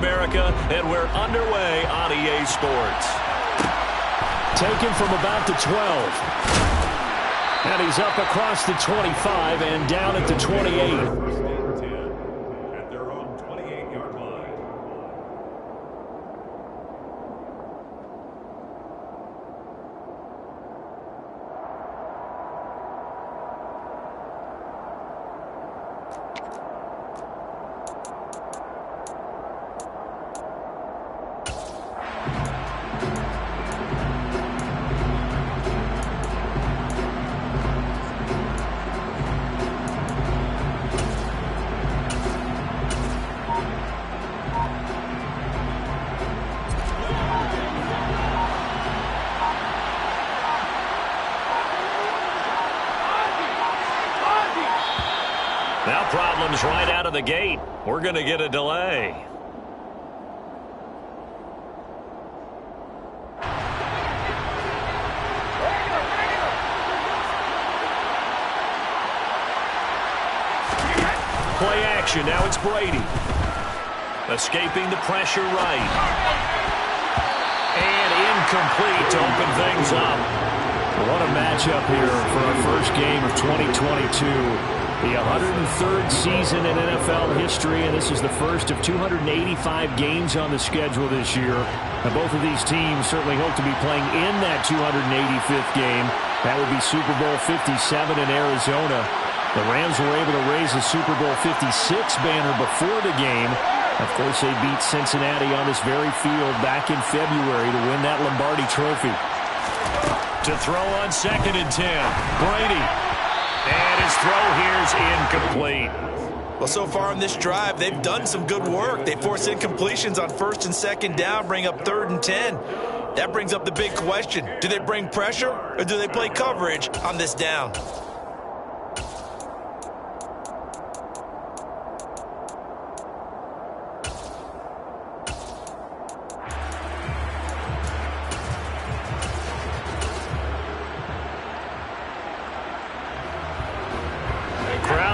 America, and we're underway on EA Sports. Taken from about the 12. And he's up across the 25 and down at the 28. Now problems right out of the gate. We're going to get a delay. Play action. Now it's Brady. Escaping the pressure right. And incomplete to open things up. What a matchup here for our first game of 2022. The 103rd season in NFL history, and this is the first of 285 games on the schedule this year. Now, both of these teams certainly hope to be playing in that 285th game. That would be Super Bowl 57 in Arizona. The Rams were able to raise the Super Bowl 56 banner before the game. Of course, they beat Cincinnati on this very field back in February to win that Lombardi Trophy. To throw on 2nd and 10, Brady. And his throw here's incomplete. Well, so far on this drive, they've done some good work. They force incompletions on 1st and 2nd down, bring up 3rd and 10. That brings up the big question. Do they bring pressure or do they play coverage on this down?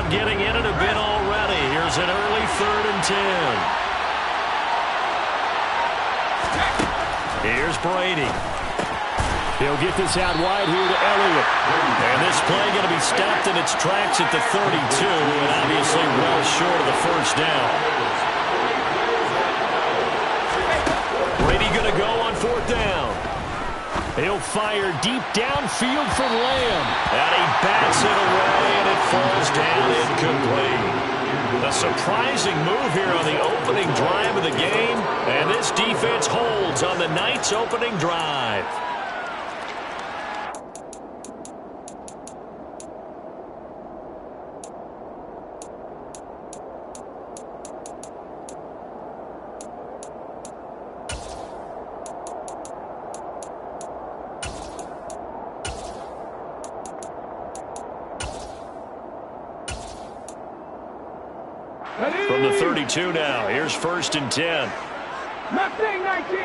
Getting in it a bit already. Here's an early 3rd and 10. Here's Brady. He'll get this out wide here to Elliott. And this play going to be stopped in its tracks at the 32, and obviously well short of the first down. Brady going to go on 4th down. He'll fire deep downfield for Lamb. And he bats it away, and it falls down incomplete. A surprising move here on the opening drive of the game, and this defense holds on the night's opening drive. From the 32 now, here's 1st and 10. Mustang 19.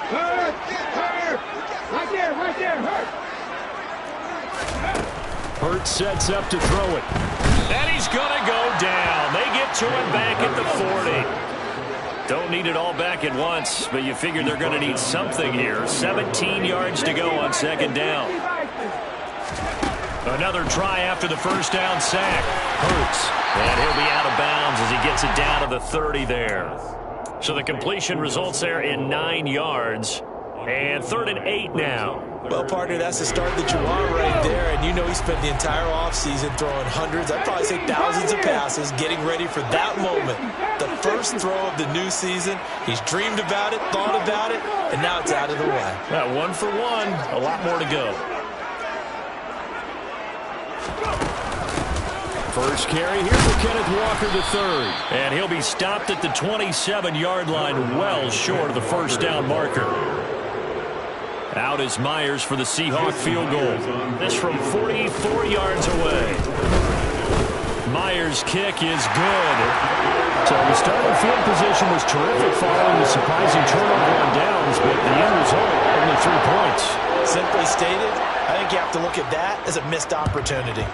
Hurt. Right there, hurt. Hurt sets up to throw it. And he's going to go down. They get to him back at the 40. Don't need it all back at once, but you figure they're going to need something here. 17 yards to go on 2nd down. Another try after the first down sack. Hurts. And he'll be out of bounds as he gets it down to the 30 there. So the completion results there in 9 yards. And 3rd and 8 now. Well, partner, that's the start that you want right there. And you know he spent the entire offseason throwing hundreds, I'd probably say thousands of passes, getting ready for that moment. The first throw of the new season. He's dreamed about it, thought about it, and now it's out of the way. Well, 1 for 1. A lot more to go. First carry here for Kenneth Walker III. And he'll be stopped at the 27-yard line, well short of the first down marker. Out is Myers for the Seahawk field goal. This from 44 yards away. Myers' kick is good. So the starting field position was terrific following the surprising turnover on downs, but the end result, only 3 points. Simply stated, I think you have to look at that as a missed opportunity.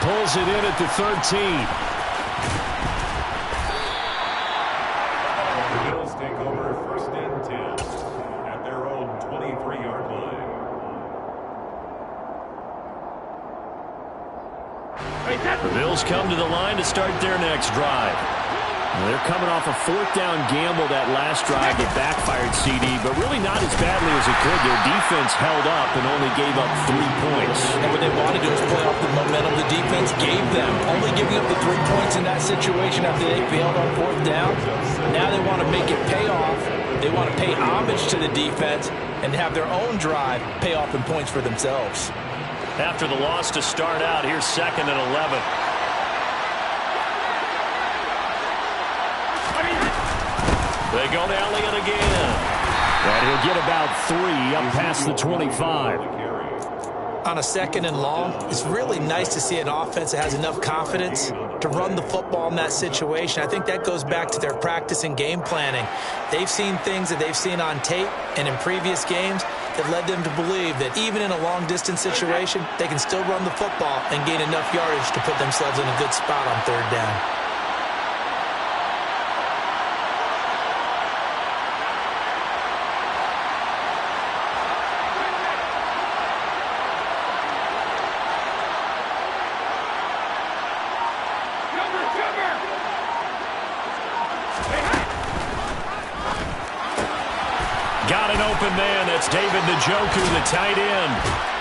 Pulls it in at the 13. The Bills take over 1st and 10 at their own 23-yard line. The Bills come to the line to start their next drive. They're coming off a 4th down gamble that last drive that backfired, CD, but really not as badly as it could. Their defense held up and only gave up 3 points. And what they want to do is play off the momentum the defense gave them. Only giving up the 3 points in that situation after they failed on 4th down. Now they want to make it pay off. They want to pay homage to the defense and have their own drive pay off in points for themselves. After the loss to start out, here's 2nd and 11. They go to Elliott again. And he'll get about 3 up past the 25. On a 2nd and long, it's really nice to see an offense that has enough confidence to run the football in that situation. I think that goes back to their practice and game planning. They've seen things that they've seen on tape and in previous games that led them to believe that even in a long-distance situation, they can still run the football and gain enough yardage to put themselves in a good spot on 3rd down. Got an open man. That's David Njoku, the tight end.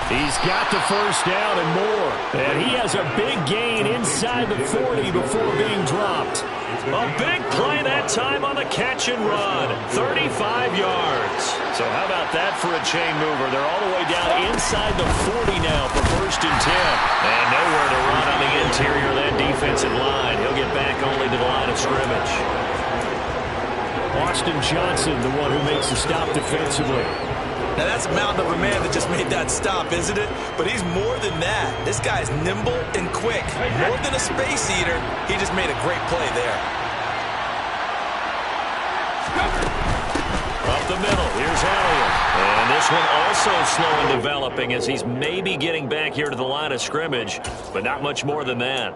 He's got the 1st down and more. And he has a big gain inside the 40 before being dropped. A big play that time on the catch and run. 35 yards. So how about that for a chain mover? They're all the way down inside the 40 now for 1st and 10. And nowhere to run on the interior of that defensive line. He'll get back only to the line of scrimmage. Austin Johnson, the one who makes the stop defensively. Now that's a mountain of a man that just made that stop, isn't it? But he's more than that. This guy's nimble and quick. More than a space eater, he just made a great play there. Up the middle, here's Elliott. And this one also slow in developing as he's maybe getting back here to the line of scrimmage, but not much more than that.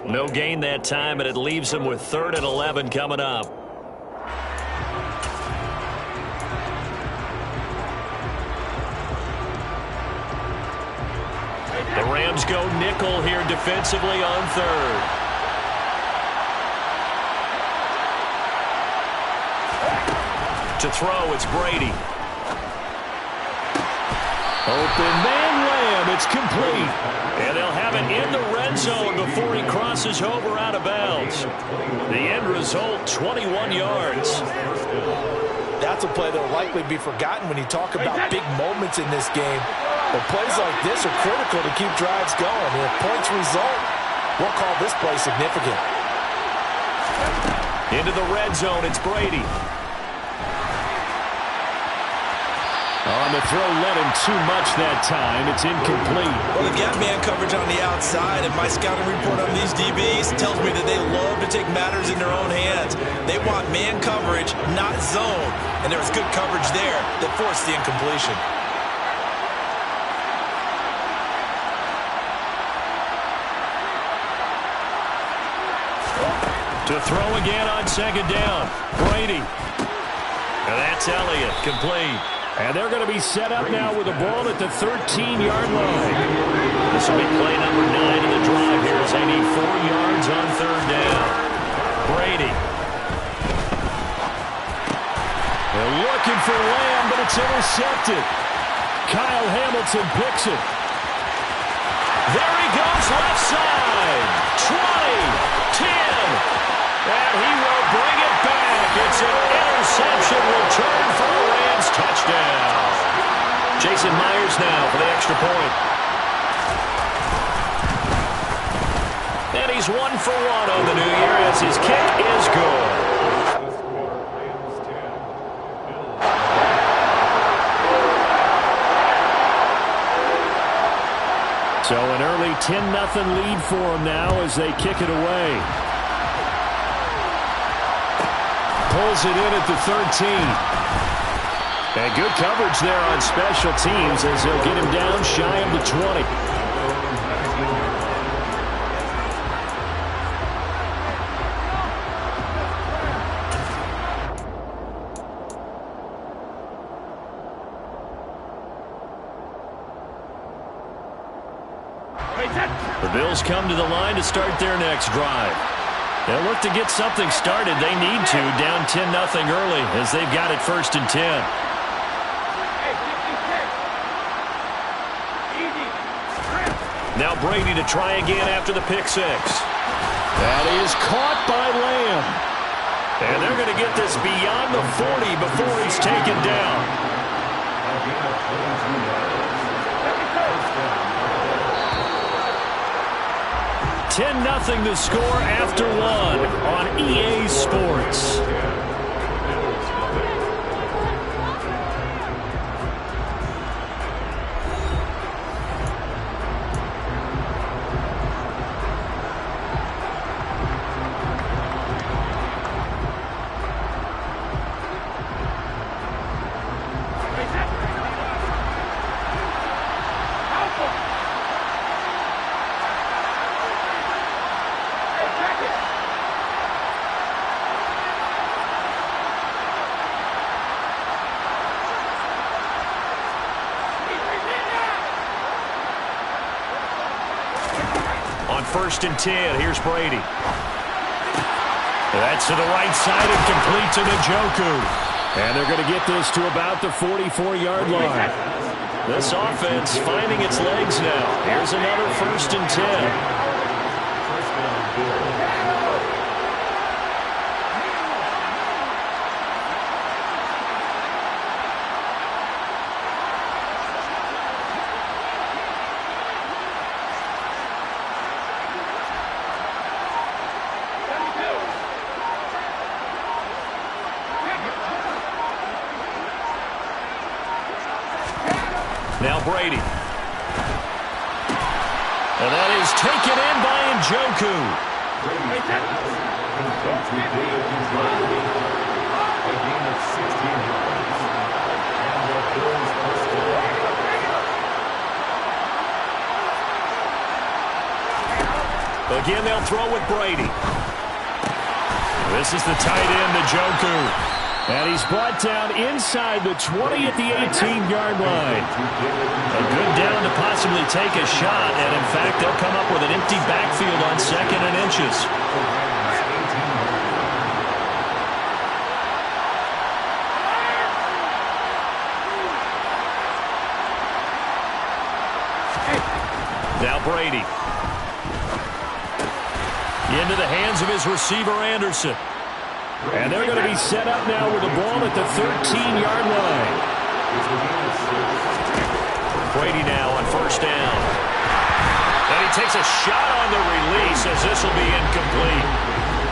No gain that time, and it leaves him with 3rd and 11 coming up. The Rams go nickel here defensively on 3rd. To throw, it's Brady. Open man, Lamb. It's complete. And they'll have it in the red zone before he crosses over out of bounds. The end result, 21 yards. That's a play that will likely be forgotten when you talk about big moments in this game. But plays like this are critical to keep drives going. And if points result, we'll call this play significant. Into the red zone, it's Brady. On the throw, led him too much that time. It's incomplete. Well, they've got man coverage on the outside, and my scouting report on these DBs tells me that they love to take matters in their own hands. They want man coverage, not zone. And there was good coverage there that forced the incompletion. To throw again on 2nd down. Brady. And that's Elliott, complete. And they're going to be set up now with the ball at the 13-yard line. This will be play number 9 of the drive here as they need 4 yards on 3rd down. Brady. They're looking for Lamb, but it's intercepted. Kyle Hamilton picks it. There he goes, left side. 20, 10. And he will bring it back. It's an interception return for a Rams touchdown. Jason Myers now for the extra point. And he's 1 for 1 on the new year as his kick is good. So an early 10-0 lead for them now as they kick it away. Pulls it in at the 13. And good coverage there on special teams as they'll get him down shy of the 20. The Bills come to the line to start their next drive. They'll look to get something started. They need to, down 10-0 early as they've got it 1st and 10. Now Brady to try again after the pick six. That is caught by Lamb. And they're going to get this beyond the 40 before he's taken down. 10-0 the score after one on EA Sports. On 1st and 10, here's Brady. That's to the right side and complete to Njoku. And they're going to get this to about the 44-yard line. This offense finding its legs now. Here's another 1st and 10. Now Brady. And that is taken in by Njoku. Again, they'll throw with Brady. This is the tight end, Njoku. And he's brought down inside the 20 at the 18-yard line. A good down to possibly take a shot, and in fact, they'll come up with an empty backfield on 2nd and inches. Now Brady. Into the hands of his receiver, Anderson. And they're going to be set up now with the ball at the 13-yard line. Brady now on 1st down. And he takes a shot on the release as this will be incomplete.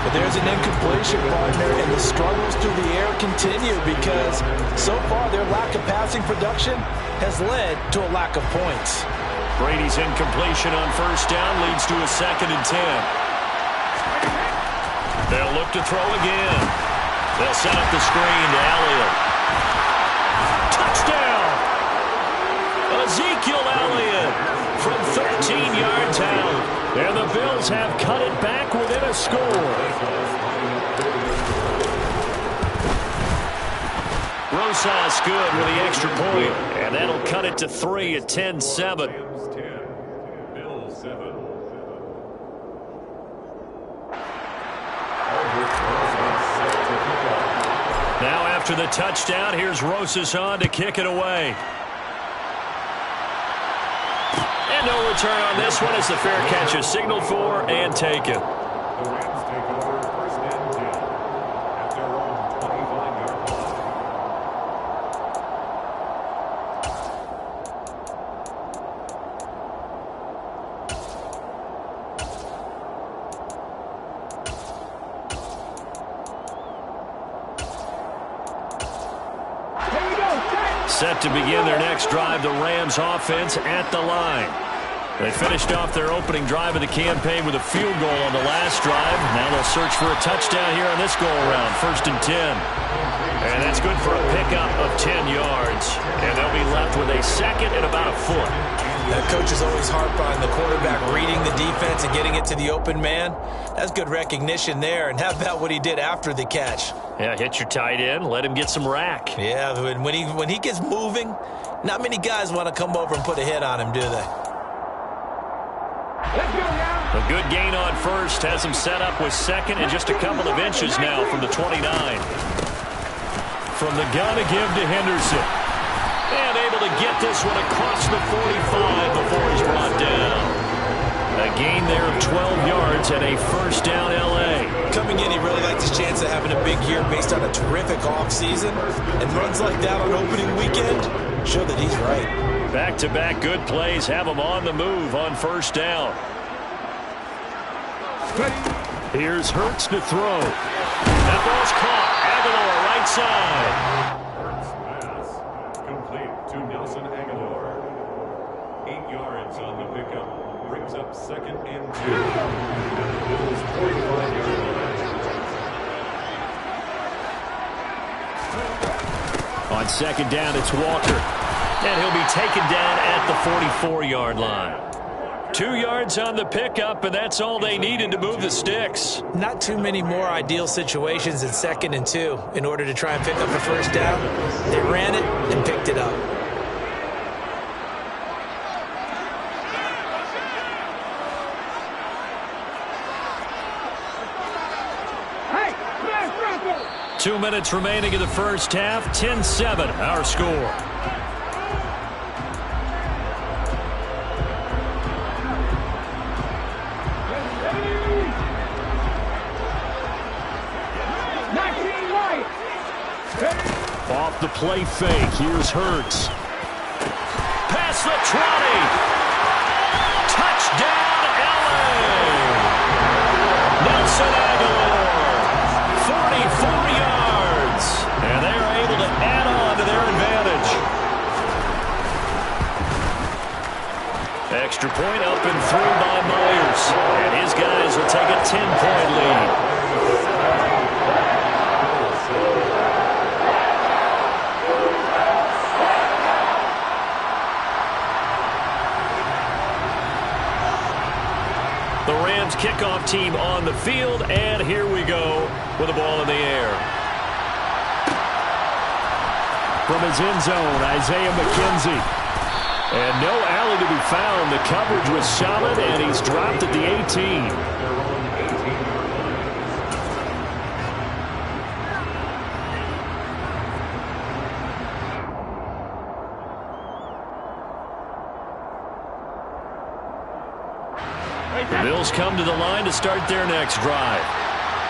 But there's an incompletion, partner, and the struggles through the air continue because so far their lack of passing production has led to a lack of points. Brady's incompletion on 1st down leads to a 2nd and 10. They'll look to throw again. They'll set up the screen to Elliott. Touchdown! Ezekiel Elliott from 13 yards out. And the Bills have cut it back within a score. Rosas good with the extra point. And that'll cut it to 3 at 10-7. Now after the touchdown, here's Rosas on to kick it away. And no return on this one as the fair catch is signaled for and taken. The Rams take over 1st and 10 at their own 25-yard line. Set to begin their next drive, the Rams offense at the line. They finished off their opening drive of the campaign with a field goal on the last drive. Now they'll search for a touchdown here on this go-around, 1st and 10. And that's good for a pickup of 10 yards. And they'll be left with a 2nd and about a foot. That coach is always harp on the quarterback reading the defense and getting it to the open man. That's good recognition there. And how about what he did after the catch? Yeah, hit your tight end, let him get some rack. Yeah, when he gets moving, not many guys want to come over and put a hit on him, do they? A good gain on first has him set up with second and just a couple of inches now from the 29. From the gun to give to Henderson. And able to get this one across the 45 before he's brought down. A gain there of 12 yards and a first down L.A. Coming in, he really liked his chance of having a big year based on a terrific offseason. And runs like that on opening weekend show that he's right. Back-to-back good plays have him on the move on first down. Here's Hurts to throw. That ball's caught. Aguilar right side. Hurts pass complete to Nelson Aguilar. 8 yards on the pickup. Brings up second and 2. Bills 45-yard line. On second down, it's Walker. And he'll be taken down at the 44-yard line. 2 yards on the pickup, and that's all they needed to move the sticks. Not too many more ideal situations in second and 2 in order to try and pick up a first down. They ran it and picked it up. Hey, smash Bronco! 2 minutes remaining in the first half. 10-7, our score. Off the play fake. Here's Hurts. Past the 20. Touchdown, L.A. Nelson Aguilar. 44 yards. And they're able to add on to their advantage. Extra point up and through by Myers. And his guys will take a 10-point lead. The Rams kickoff team on the field, and here we go with the ball in the air. From his end zone, Isaiah McKenzie. And no alley to be found. The coverage was solid, and he's dropped at the 18. The Bills come to the line to start their next drive.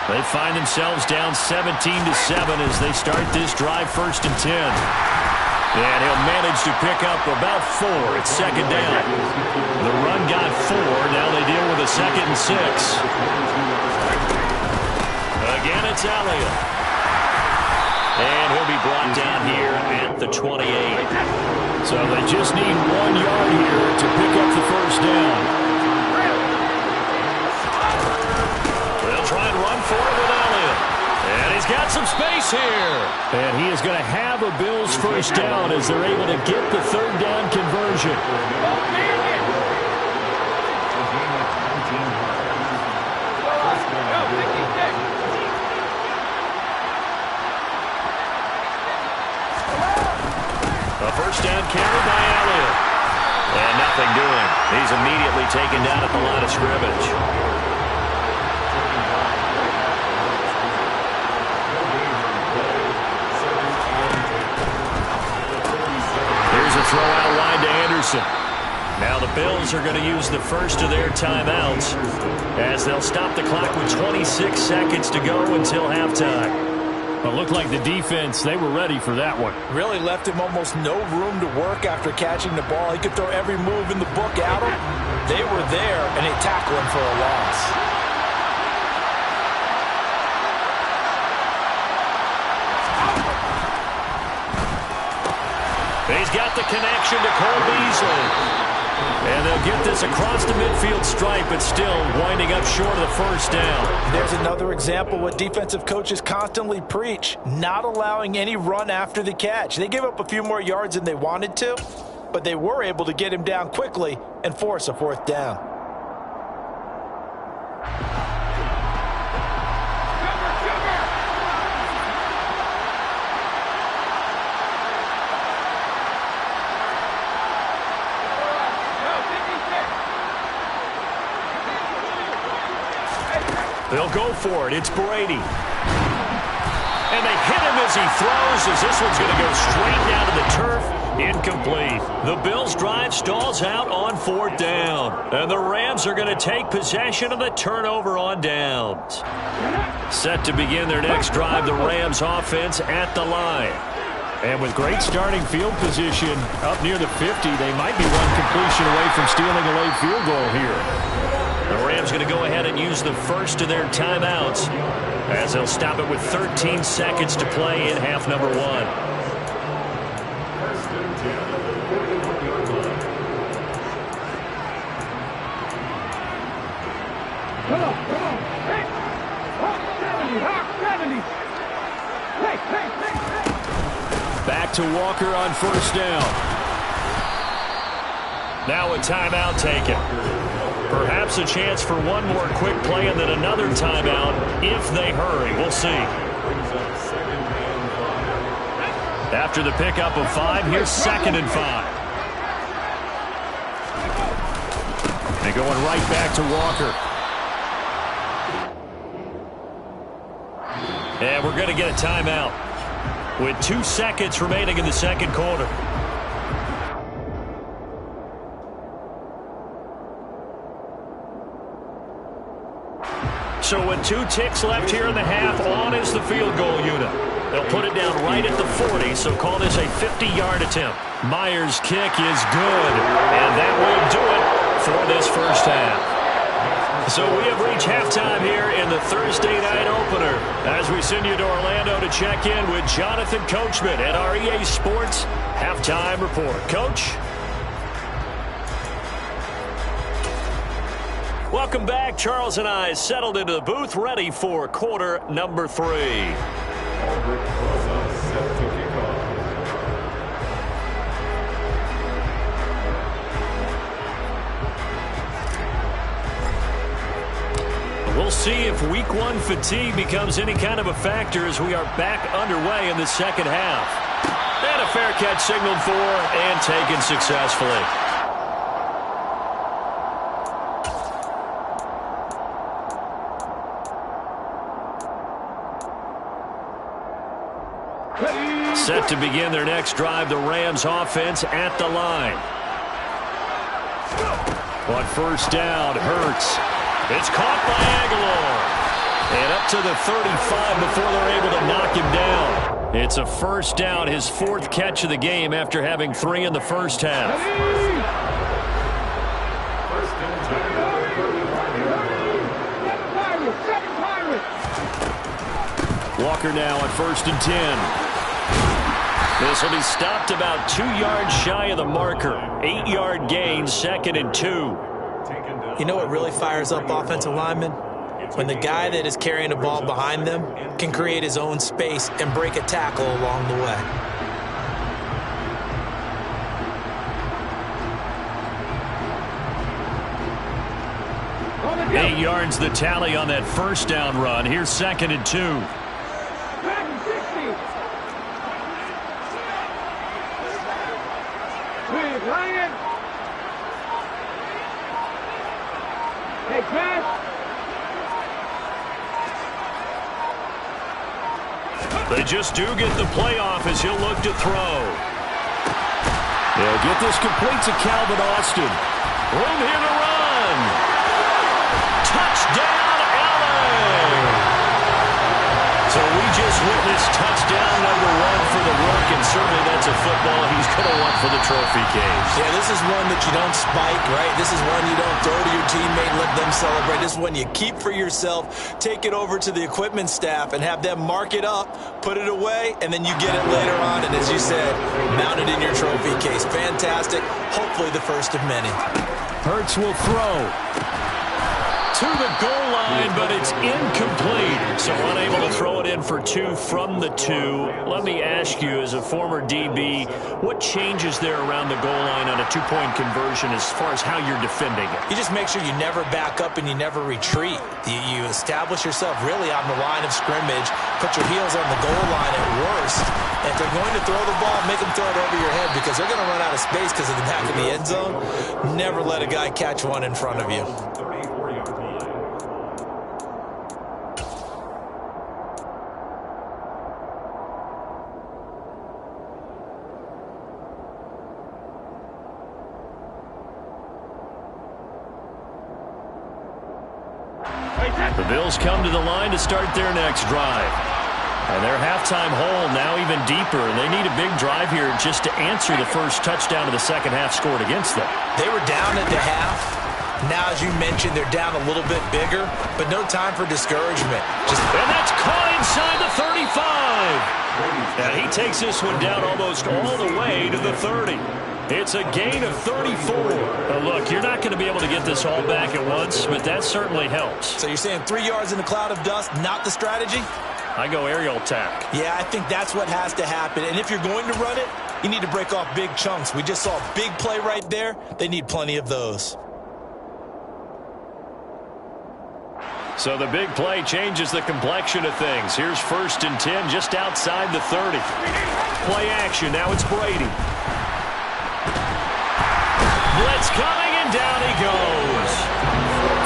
They find themselves down 17-7 as they start this drive first and 10. And he'll manage to pick up about 4 at second down. The run got 4. Now they deal with a second and 6. Again, it's Elliott. And he'll be brought down here at the 28. So they just need 1 yard here to pick up the first down. Try and run for it with Elliott. And he's got some space here. And he is going to have a Bills first down as they're able to get the third down conversion. A first down carry by Elliott. And nothing doing. He's immediately taken down at the line of scrimmage. Throw out wide to Anderson. Now the Bills are going to use the first of their timeouts as they'll stop the clock with 26 seconds to go until halftime. It looked like the defense, they were ready for that one. Really left him almost no room to work after catching the ball. He could throw every move in the book at him. They were there, and they tackled him for a loss. He's got the connection to Cole Beasley. And they'll get this across the midfield stripe, but still winding up short of the first down. There's another example what defensive coaches constantly preach, not allowing any run after the catch. They gave up a few more yards than they wanted to, but they were able to get him down quickly and force a fourth down. They'll go for it. It's Brady. And they hit him as he throws, as this one's going to go straight down to the turf. Incomplete. The Bills' drive stalls out on 4th down. And the Rams are going to take possession of the turnover on downs. Set to begin their next drive, the Rams offense at the line. And with great starting field position up near the 50, they might be one completion away from stealing a late field goal here. The Rams going to go ahead and use the first of their timeouts as they'll stop it with 13 seconds to play in half number 1. Come on. Hey! Hawk 70! Hey! Back to Walker on 1st down. Now a timeout taken. Perhaps a chance for one more quick play and then another timeout if they hurry. We'll see. After the pickup of 5, here's 2nd and 5. They're going right back to Walker. And we're going to get a timeout with 2 seconds remaining in the second quarter. So with 2 ticks left here in the half, on is the field goal unit. They'll put it down right at the 40, so call this a 50-yard attempt. Myers' kick is good, and that will do it for this first half. So we have reached halftime here in the Thursday night opener as we send you to Orlando to check in with Jonathan Coachman at our EA Sports Halftime Report. Coach? Welcome back. Charles and I settled into the booth, ready for quarter number 3. Aldrich Rosa set to kick off. We'll see if week 1 fatigue becomes any kind of a factor as we are back underway in the second half. And a fair catch signaled for and taken successfully. Set to begin their next drive, the Rams offense at the line. On 1st down, Hurts. It's caught by Aguilar. And up to the 35 before they're able to knock him down. It's a 1st down, his 4th catch of the game after having 3 in the first half. Walker now on 1st and 10. This will be stopped about 2 yards shy of the marker. 8-yard gain, 2nd and 2. You know what really fires up offensive linemen? When the guy that is carrying the ball behind them can create his own space and break a tackle along the way. Go. 8 yards the tally on that 1st down run. Here's 2nd and 2. They just do get the playoff as he'll look to throw. They'll get this complete to Calvin Austin. Room here to run. Touchdown, LA! So we just witnessed touchdown number 1 for the Rook, and certainly that's a football he's going to want for the trophy case. Yeah, this is one that you don't spike, right? This is one you don't throw to your teammate and let them celebrate. This is one you keep for yourself, take it over to the equipment staff, and have them mark it up, put it away, and then you get it later on, and as you said, mount it in your trophy case. Fantastic. Hopefully the first of many. Hurts will throw. To the goal line, but it's incomplete. So unable to throw it in for 2 from the 2. Let me ask you, as a former DB, what changes there around the goal line on a 2-point conversion as far as how you're defending it? You just make sure you never back up and you never retreat. You establish yourself really on the line of scrimmage, put your heels on the goal line at worst. If they're going to throw the ball, make them throw it over your head because they're going to run out of space because of the back of the end zone. Never let a guy catch one in front of you. The Bills come to the line to start their next drive. And their halftime hole now even deeper, and they need a big drive here just to answer the first touchdown of the second half scored against them. They were down at the half. Now, as you mentioned, they're down a little bit bigger, but no time for discouragement. And that's caught inside the 35. And he takes this one down almost all the way to the 30. It's a gain of 34. Now look, you're not going to be able to get this all back at once, but that certainly helps. So you're saying 3 yards in a cloud of dust, not the strategy? I go aerial attack. Yeah, I think that's what has to happen. And if you're going to run it, you need to break off big chunks. We just saw a big play right there. They need plenty of those. So the big play changes the complexion of things. Here's 1st and 10 just outside the 30. Play action. Now it's Brady. Blitz coming, and down he goes.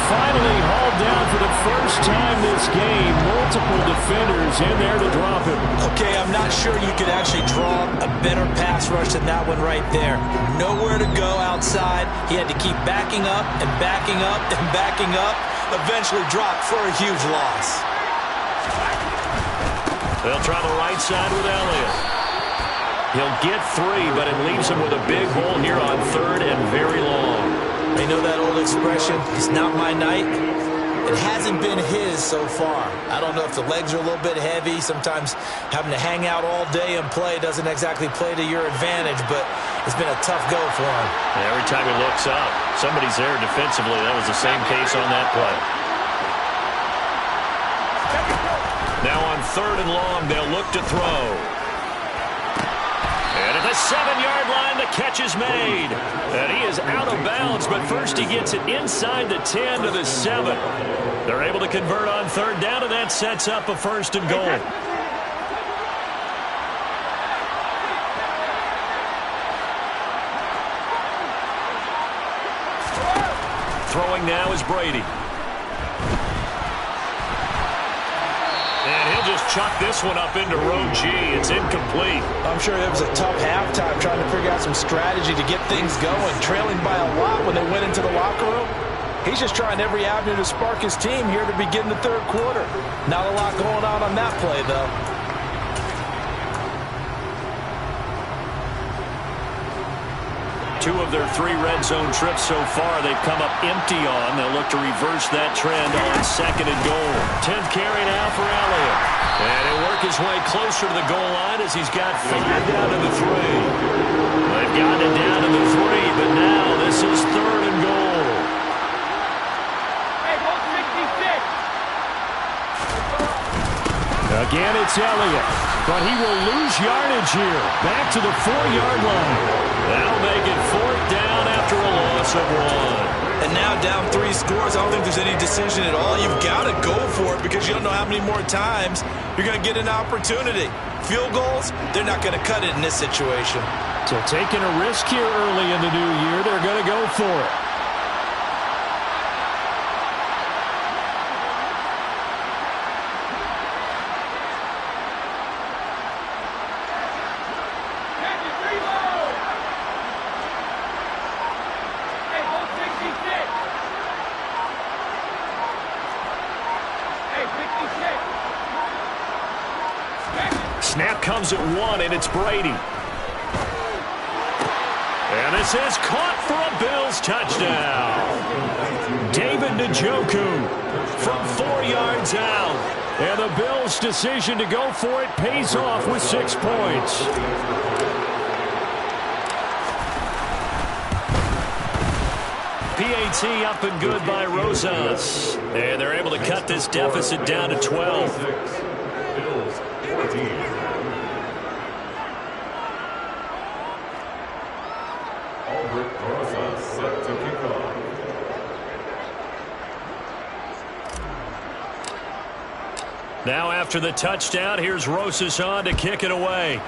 Finally hauled down for the first time this game. Multiple defenders in there to drop him. Okay, I'm not sure you could actually draw a better pass rush than that one right there. Nowhere to go outside. He had to keep backing up and backing up and backing up. Eventually dropped for a huge loss. They'll try the right side with Elliott. He'll get 3, but it leaves him with a big hole here on 3rd and very long. You know that old expression, it's not my night? It hasn't been his so far. I don't know if the legs are a little bit heavy. Sometimes having to hang out all day and play doesn't exactly play to your advantage, but it's been a tough go for him. And every time he looks up, somebody's there defensively. That was the same case on that play. Now on 3rd and long, they'll look to throw. And at the 7-yard line, the catch is made. And he is out of bounds, but first he gets it inside the 10 to the 7. They're able to convert on 3rd down, and that sets up a 1st and goal. Throwing now is Brady. And he'll just chuck this one up into row G. It's incomplete. I'm sure it was a tough halftime trying to figure out some strategy to get things going. Trailing by a lot when they went into the locker room. He's just trying every avenue to spark his team here to begin the 3rd quarter. Not a lot going on that play, though. Two of their 3 red zone trips so far they've come up empty on. They'll look to reverse that trend on 2nd and goal. 10th carry now for Elliott. And he'll work his way closer to the goal line as he's got 5 down to the 3. They've gotten it down to the 3, but now this is 3rd and goal. Hey, 166. Again, it's Elliott, but he will lose yardage here. Back to the 4-yard line. That'll make it 4th down after a loss of 1. And now down 3 scores. I don't think there's any decision at all. You've got to go for it because you don't know how many more times you're going to get an opportunity. Field goals, they're not going to cut it in this situation. So taking a risk here early in the new year, they're going to go for it. Snap comes at 1, and it's Brady. And this is caught for a Bills touchdown. David Njoku from 4 yards out. And the Bills' decision to go for it pays off with 6 points. PAT up and good by Rosas. And they're able to cut this deficit down to 12. Bills 14. Set to kick off. Now after the touchdown, here's Rosas on to kick it away.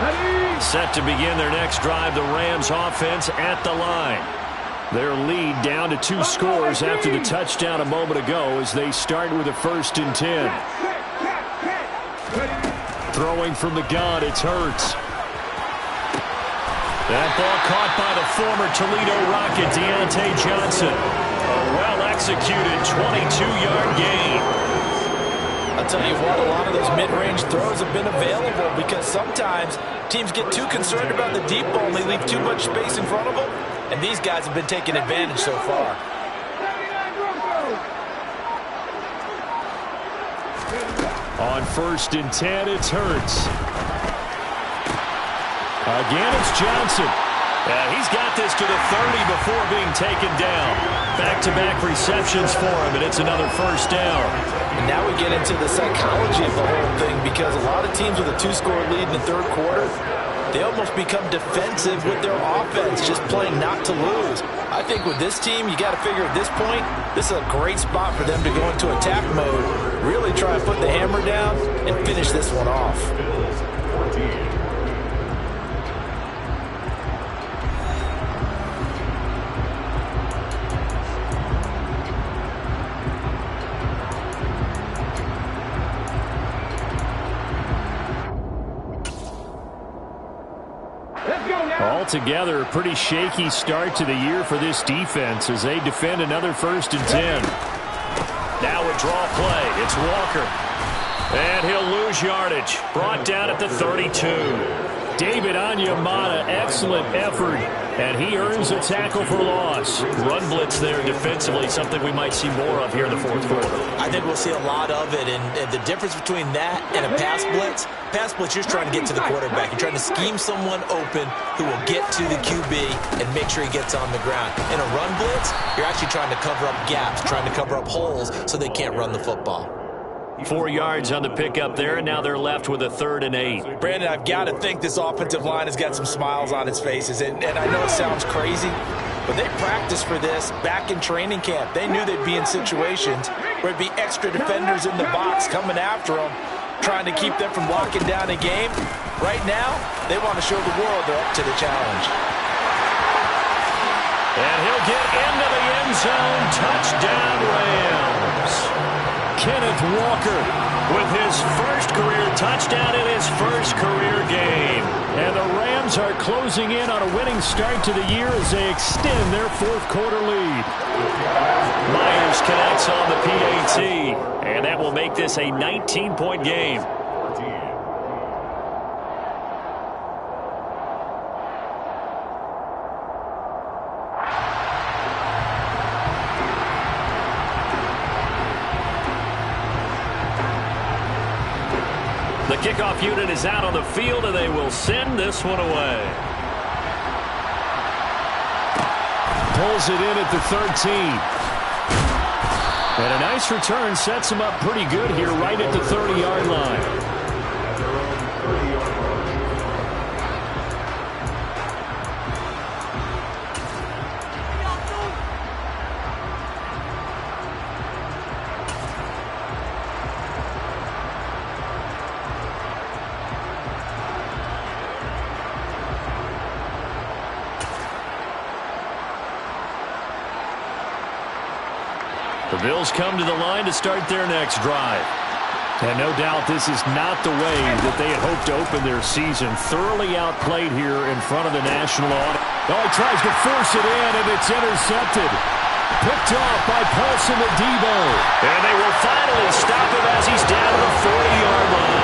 Ready? Set to begin their next drive, the Rams offense at the line. Their lead down to 2 scores after the touchdown a moment ago as they start with a 1st and 10. Throwing from the gun, it's Hurts. That ball caught by the former Toledo Rocket, Deontay Johnson. A well-executed 22-yard gain. I'll tell you what, a lot of those mid-range throws have been available because sometimes teams get too concerned about the deep ball and they leave too much space in front of them, and these guys have been taking advantage so far. On 1st and 10, it's Hurts. Again, it's Johnson. He's got this to the 30 before being taken down. Back-to-back receptions for him, and it's another 1st down. And now we get into the psychology of the whole thing because a lot of teams with a 2-score lead in the 3rd quarter, they almost become defensive with their offense, just playing not to lose. I think with this team, you got to figure at this point, this is a great spot for them to go into attack mode, really try and put the hammer down and finish this one off. Altogether, a pretty shaky start to the year for this defense as they defend another 1st and 10. Now a draw play. It's Walker. And he'll lose yardage. Brought down at the 32. David Onyemata, excellent effort, and he earns a tackle for loss. Run blitz there defensively, something we might see more of here in the 4th quarter. I think we'll see a lot of it, and the difference between that and a pass blitz, you're trying to get to the quarterback. You're trying to scheme someone open who will get to the QB and make sure he gets on the ground. In a run blitz, you're actually trying to cover up gaps, trying to cover up holes so they can't run the football. 4 yards on the pickup there, and now they're left with a 3rd and 8. Brandon, I've got to think this offensive line has got some smiles on its faces, and I know it sounds crazy, but they practiced for this back in training camp. They knew they'd be in situations where it'd be extra defenders in the box coming after them, trying to keep them from locking down a game. Right now, they want to show the world they're up to the challenge. And he'll get into the end zone. Touchdown, Rams. Kenneth Walker with his 1st career touchdown in his 1st career game. And the Rams are closing in on a winning start to the year as they extend their 4th quarter lead. Myers connects on the PAT, and that will make this a 19-point game. The kickoff unit is out on the field, and they will send this one away. Pulls it in at the 13. And a nice return sets him up pretty good here right at the 30-yard line. The Bills come to the line to start their next drive. And no doubt this is not the way that they had hoped to open their season. Thoroughly outplayed here in front of the national audience. Oh, he tries to force it in, and it's intercepted. Picked off by Paulson Adebo. And they will finally stop him as he's down to the 40-yard line.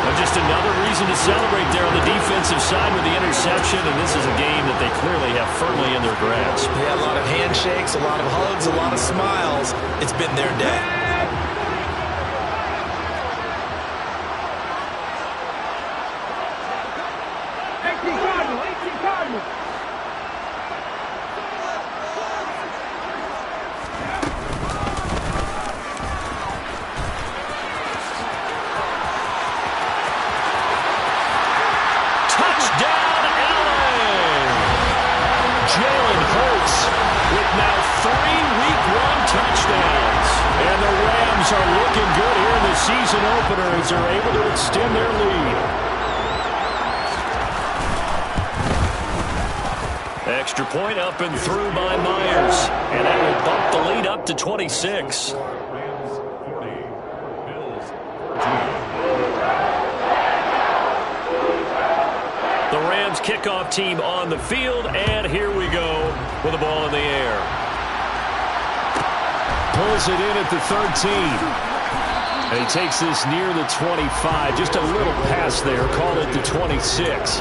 And just another reason to celebrate there on the defensive side with the interception, and this is a game that they clearly have firmly in their grasp. Yeah, a lot of handshakes, a lot of hugs, a lot of smiles. It's been their day. Are looking good here in the season opener as they're able to extend their lead. extra point up and through by Myers. And that will bump the lead up to 26. Rams 40, Bills 14. The Rams kickoff team on the field, and here we go with the ball in the air. Pulls it in at the 13. And he takes this near the 25. Just a little pass there. Called it the 26.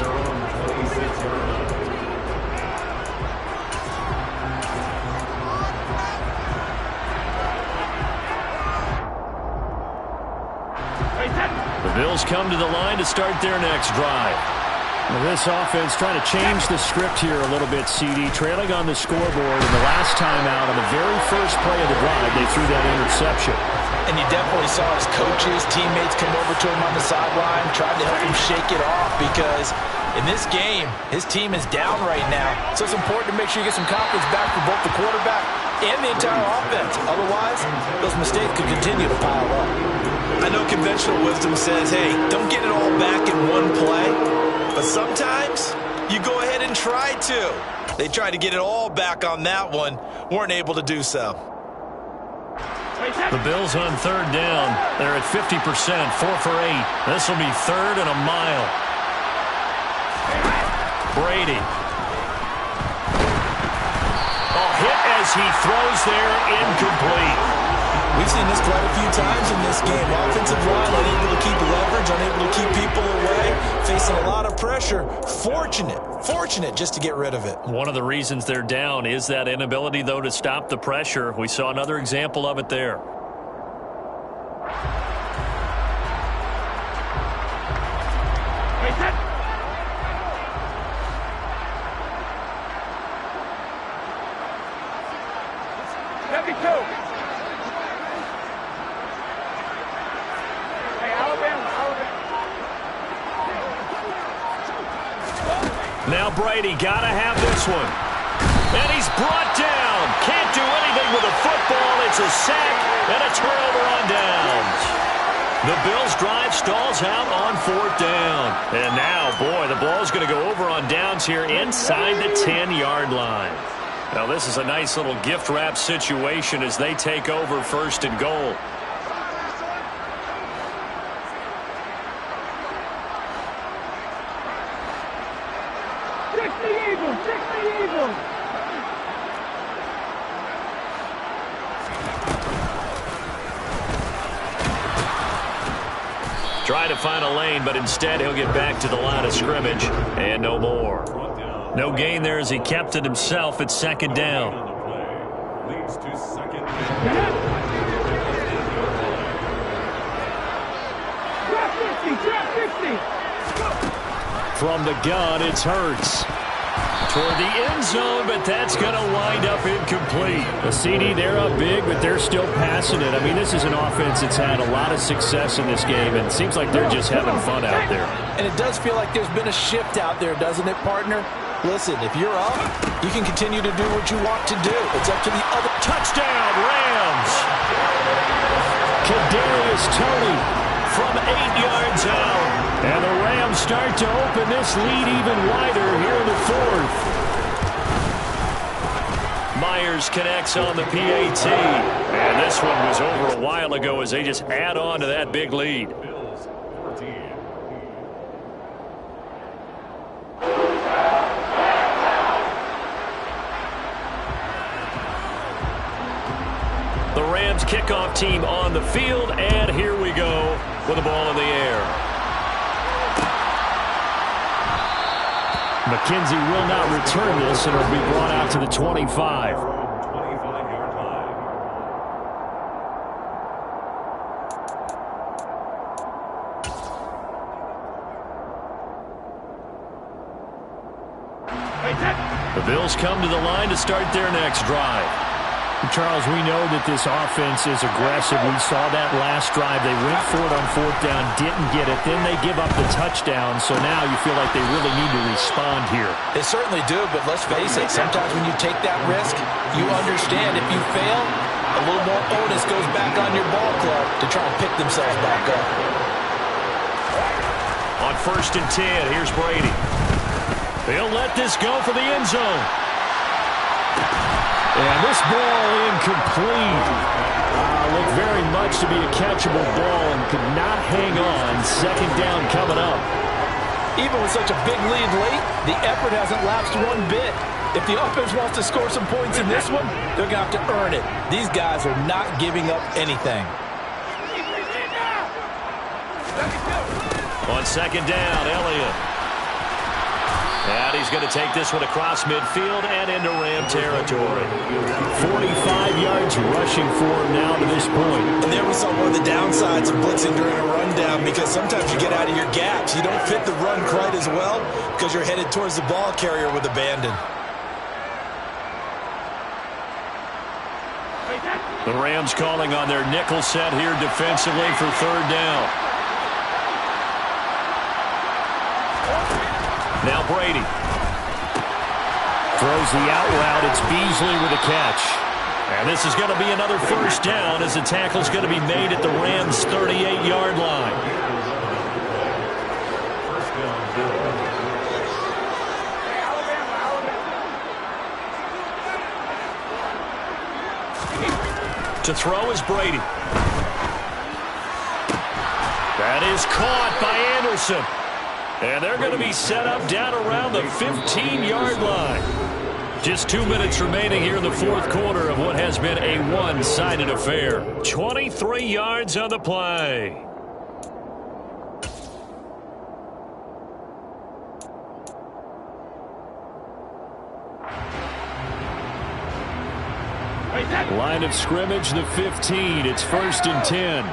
The Bills come to the line to start their next drive. Well, this offense trying to change the script here a little bit, CD. Trailing on the scoreboard, and the last time out on the very first play of the drive, they threw that interception. And you definitely saw his coaches, teammates come over to him on the sideline, tried to help him shake it off because in this game, his team is down right now. So it's important to make sure you get some confidence back for both the quarterback and the entire offense. Otherwise, those mistakes could continue to pile up. I know conventional wisdom says, hey, don't get it all back in one play. But sometimes you go ahead and try to. They tried to get it all back on that one, weren't able to do so. The Bills on third down. They're at 50%, 4 for 8. This will be third and a mile. Brady. Oh, hit as he throws there, incomplete. We've seen this quite a few times in this game. Offensive line unable to keep leverage, unable to keep people away, facing a lot of pressure. Fortunate just to get rid of it. One of the reasons they're down is that inability, though, to stop the pressure. We saw another example of it there. Now Brady got to have this one. And he's brought down. Can't do anything with a football. It's a sack and a turnover on downs. The Bills' drive stalls out on fourth down. And now, boy, the ball's going to go over on downs here inside the 10-yard line. Now this is a nice little gift wrap situation as they take over first and goal. Try to find a lane, but instead he'll get back to the line of scrimmage, and no more. No gain there as he kept it himself at second down. Leads to second From the gun, it's Hurts. Toward the end zone, but that's going to wind up incomplete. The CD, they're up big, but they're still passing it. I mean, this is an offense that's had a lot of success in this game, and it seems like they're just having fun out there. And it does feel like there's been a shift out there, doesn't it, partner? Listen, if you're up, you can continue to do what you want to do. It's up to the other. Touchdown, Rams! Kadarius Toney from 8 yards out. And the Rams start to open this lead even wider here in the fourth. Myers connects on the PAT. And this one was over a while ago as they just add on to that big lead. Bills 14. The Rams kickoff team on the field, and here we go with the ball in the air. McKenzie will not return this, and it'll be brought out to the 25. 25-yard line. The Bills come to the line to start their next drive. Charles, we know that this offense is aggressive. We saw that last drive. They went for it on fourth down, didn't get it. Then they give up the touchdown. So now you feel like they really need to respond here. They certainly do, but let's face it. Sometimes when you take that risk, you understand if you fail, a little more onus goes back on your ball club to try and pick themselves back up. On 1st and 10, here's Brady. He'll let this go for the end zone. And this ball incomplete. Looked very much to be a catchable ball and could not hang on. Second down coming up. Even with such a big lead late, the effort hasn't lapsed one bit. If the offense wants to score some points in this one, they're going to have to earn it. These guys are not giving up anything. On second down, Elliott. And he's going to take this one across midfield and into Ram territory. 45 yards rushing for him now to this point. And there we saw one of the downsides of blitzing during a rundown, because sometimes you get out of your gaps. You don't fit the run quite as well because you're headed towards the ball carrier with abandon. The Rams calling on their nickel set here defensively for third down. Now Brady. Throws the out route. It's Beasley with a catch. And this is going to be another first down as the tackle's going to be made at the Rams' 38-yard line. First down, Bill. To throw is Brady. That is caught by Anderson. And they're going to be set up down around the 15-yard line. Just 2 minutes remaining here in the fourth quarter of what has been a one-sided affair. 23 yards on the play. Line of scrimmage, the 15. It's 1st and 10.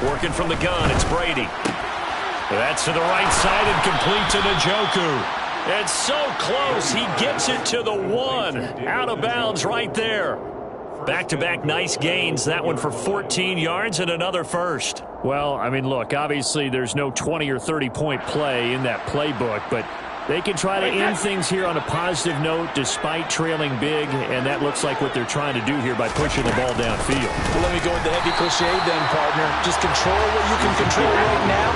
Working from the gun, it's Brady. That's to the right side and complete to Njoku. It's so close, he gets it to the 1. Out of bounds right there. Back-to-back nice gains, that one for 14 yards and another first. Well, I mean, look, obviously there's no 20 or 30-point play in that playbook, but they can try to end things here on a positive note despite trailing big, and that looks like what they're trying to do here by pushing the ball downfield. Well, let me go with the heavy cliche then, partner. Just control what you can control right now,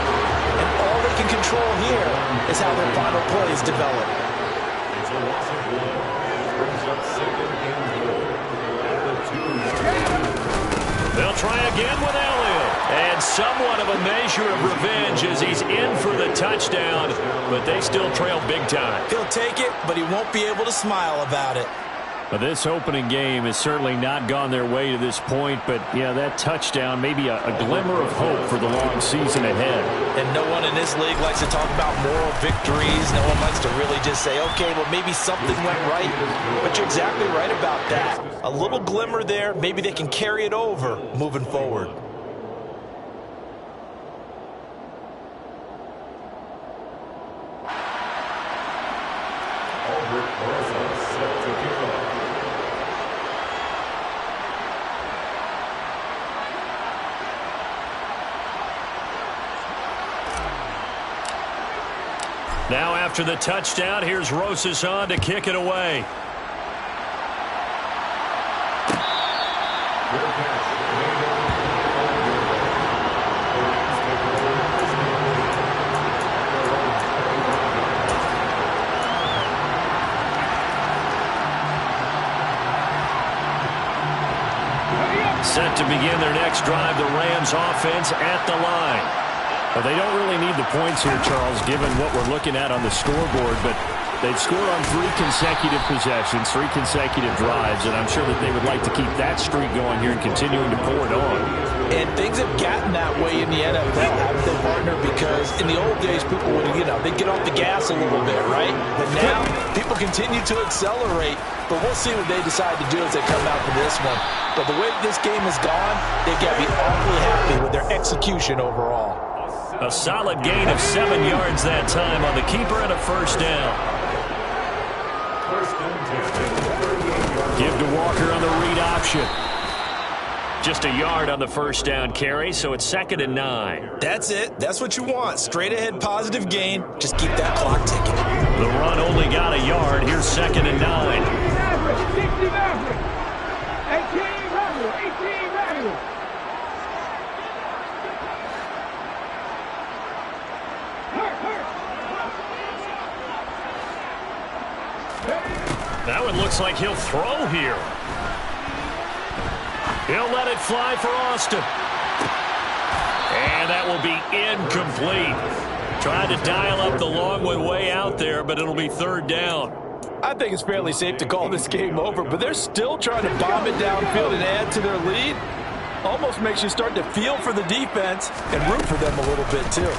and all they can control here is how their final plays develop. It's a loss of 1. Brings up second and goal. They'll try again with Elliott. And somewhat of a measure of revenge as he's in for the touchdown, but they still trail big time. He'll take it, but he won't be able to smile about it. But this opening game has certainly not gone their way to this point, but, yeah, that touchdown, maybe a glimmer of hope for the long season ahead. And no one in this league likes to talk about moral victories. No one likes to really just say, okay, well, maybe something went right. But you're exactly right about that. A little glimmer there, maybe they can carry it over moving forward. Now after the touchdown, here's Rosas on to kick it away. Set to begin their next drive, the Rams offense at the line. Well, they don't really need the points here, Charles, given what we're looking at on the scoreboard, but they've scored on 3 consecutive possessions, 3 consecutive drives, and I'm sure that they would like to keep that streak going here and continuing to pour it on. And things have gotten that way in the NFL, haven't they, partner? Because in the old days, people would, they'd get off the gas a little bit, right? But now, people continue to accelerate, but we'll see what they decide to do as they come out for this one. But the way this game has gone, they've got to be awfully happy with their execution overall. A solid gain of 7 yards that time on the keeper and a first down. First and 10. Give to Walker on the read option. Just a yard on the first down carry, so it's 2nd and 9. That's it. That's what you want. Straight ahead positive gain. Just keep that clock ticking. The run only got a yard. Here's 2nd and 9. Now it looks like he'll throw here. He'll let it fly for Austin. And that will be incomplete. Trying to dial up the long one way out there, but it'll be third down. I think it's fairly safe to call this game over, but they're still trying to bomb it downfield and add to their lead. Almost makes you start to feel for the defense and root for them a little bit, too.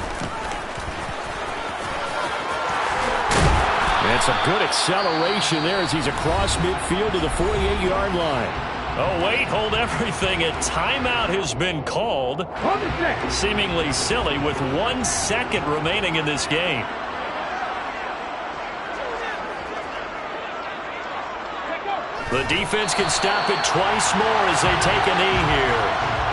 And some good acceleration there as he's across midfield to the 48-yard line. Oh, wait, hold everything. A timeout has been called. Seemingly silly with 1 second remaining in this game. The defense can stop it twice more as they take a knee here.